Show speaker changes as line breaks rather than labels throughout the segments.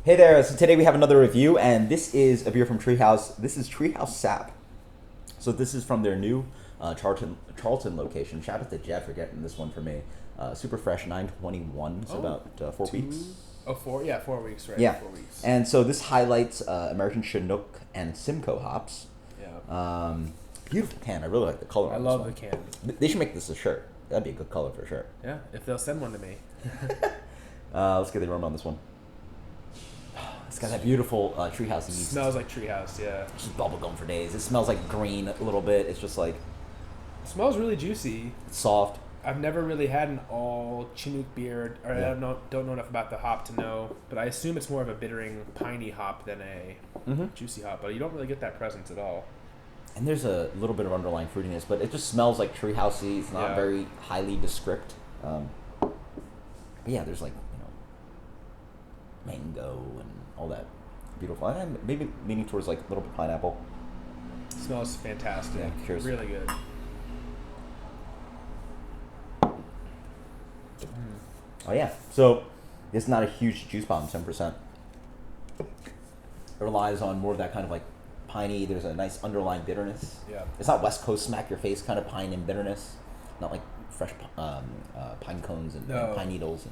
Hey there, so today we have another review, and this is a beer from Treehouse. This is Treehouse Sap. So this is from their new Charlton location. Shout out to Jeff for getting this one for me. Super fresh, 9/21, so about 4 weeks.
Oh, 4? Yeah, 4 weeks, right?
Yeah.
4 weeks.
And so this highlights American Chinook and Simcoe hops.
Yeah.
Beautiful can. I really like the color
I
on
love
this
the
one.
can.
They should make this a shirt. That'd be a good color for a shirt.
Yeah, if they'll send one to me.
Let's get the aroma on this one. It's got that beautiful treehouse yeast.
Smells like treehouse, yeah.
It's just bubblegum for days. It smells like green a little bit. It's just like
It smells really juicy.
it's soft.
I've never really had an all Chinook beer, or
Yeah.
I don't know enough about the hop to know, but I assume it's more of a bittering, piney hop than a juicy hop, but you don't really get that presence at all.
And there's a little bit of underlying fruitiness, but it just smells like treehousey. It's not
Yeah.
very highly descript. But yeah, there's like, mango and all that beautiful. And maybe leaning towards like a little bit pineapple.
Smells fantastic.
Yeah, cheers.
Really good.
Oh yeah, so it's not a huge juice bomb, 10%. It relies on more of that kind of like piney. There's a nice underlying bitterness.
Yeah.
It's not West Coast smack your face kind of pine and bitterness. Not like fresh pine cones and pine needles.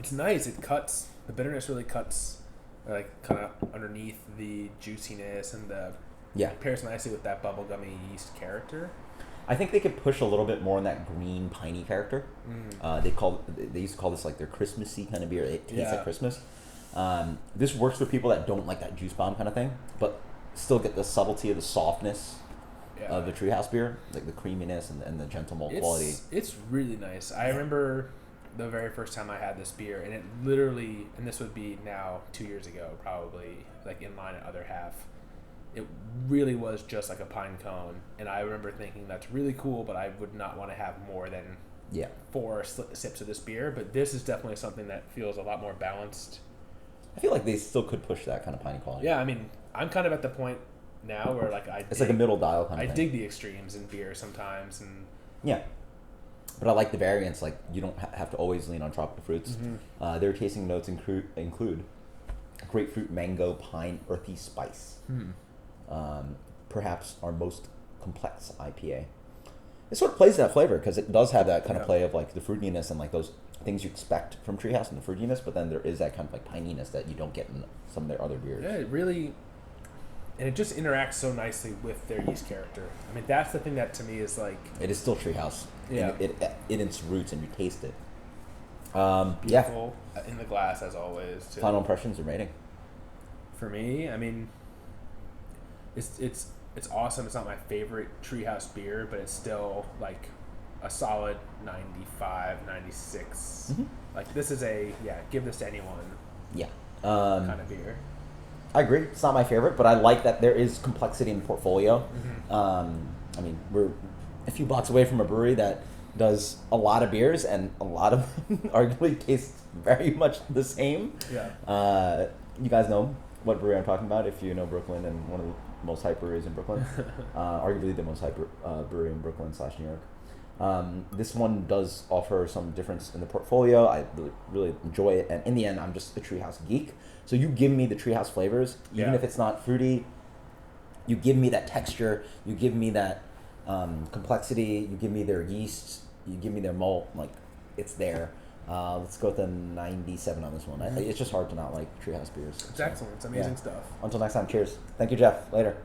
It's nice. It cuts. The bitterness really cuts, like, kind of underneath the juiciness, and
Yeah.
pairs nicely with that bubblegummy yeast character.
I think they could push a little bit more on that green piney character. They used to call this like their Christmassy kind of beer. It tastes like Christmas. This works for people that don't like that juice bomb kind of thing, but still get the subtlety of the softness of the Treehouse beer, like the creaminess and the gentle malt quality.
It's really nice. I remember the very first time I had this beer, and it literally, and this would be now 2 years ago, probably, like in line at other half. It really was just like a pine cone, and I remember thinking that's really cool, but I would not want to have more than 4 sips of this beer. But this is definitely something that feels a lot more balanced.
I feel like they still could push that kind of piney quality.
Yeah, I mean, I'm kind of at the point now where like
it's like a middle dial kind of
I
thing.
dig the extremes in beer sometimes, and
Yeah. But I like the variants. Like, you don't have to always lean on tropical fruits. Their tasting notes include grapefruit, mango, pine, earthy spice. Perhaps our most complex IPA. It sort of plays that flavor because it does have that kind of play of like the fruitiness and like those things you expect from Treehouse and the fruitiness, but then there is that kind of like pininess that you don't get in some of their other beers.
yeah, it really, and it just interacts so nicely with their yeast character. I mean, that's the thing that to me is like,
It is still Treehouse.
Yeah.
In its roots, and you taste it.
beautiful in the glass as always. Too.
Final impressions or rating?
For me, I mean, it's awesome. It's not my favorite Treehouse beer, but it's still like a solid 95, 96. Like, this is give this to anyone
Yeah.
kind of beer.
I agree. It's not my favorite, but I like that there is complexity in the portfolio. I mean, we're a few blocks away from a brewery that does a lot of beers, and a lot of them arguably taste very much the same.
Yeah.
You guys know what brewery I'm talking about if you know Brooklyn, and one of the most hype breweries in Brooklyn. Arguably the most hype brewery in Brooklyn / New York. This one does offer some difference in the portfolio. I really enjoy it, and in the end, I'm just a Treehouse geek. So you give me the Treehouse flavors, even if it's not fruity. You give me that texture. You give me that complexity. You give me their yeast. You give me their malt. Like, it's there. Let's go with a 97 on this one. It's just hard to not like Treehouse beers.
It's excellent. It's amazing stuff.
Until next time, cheers. Thank you, Jeff. Later.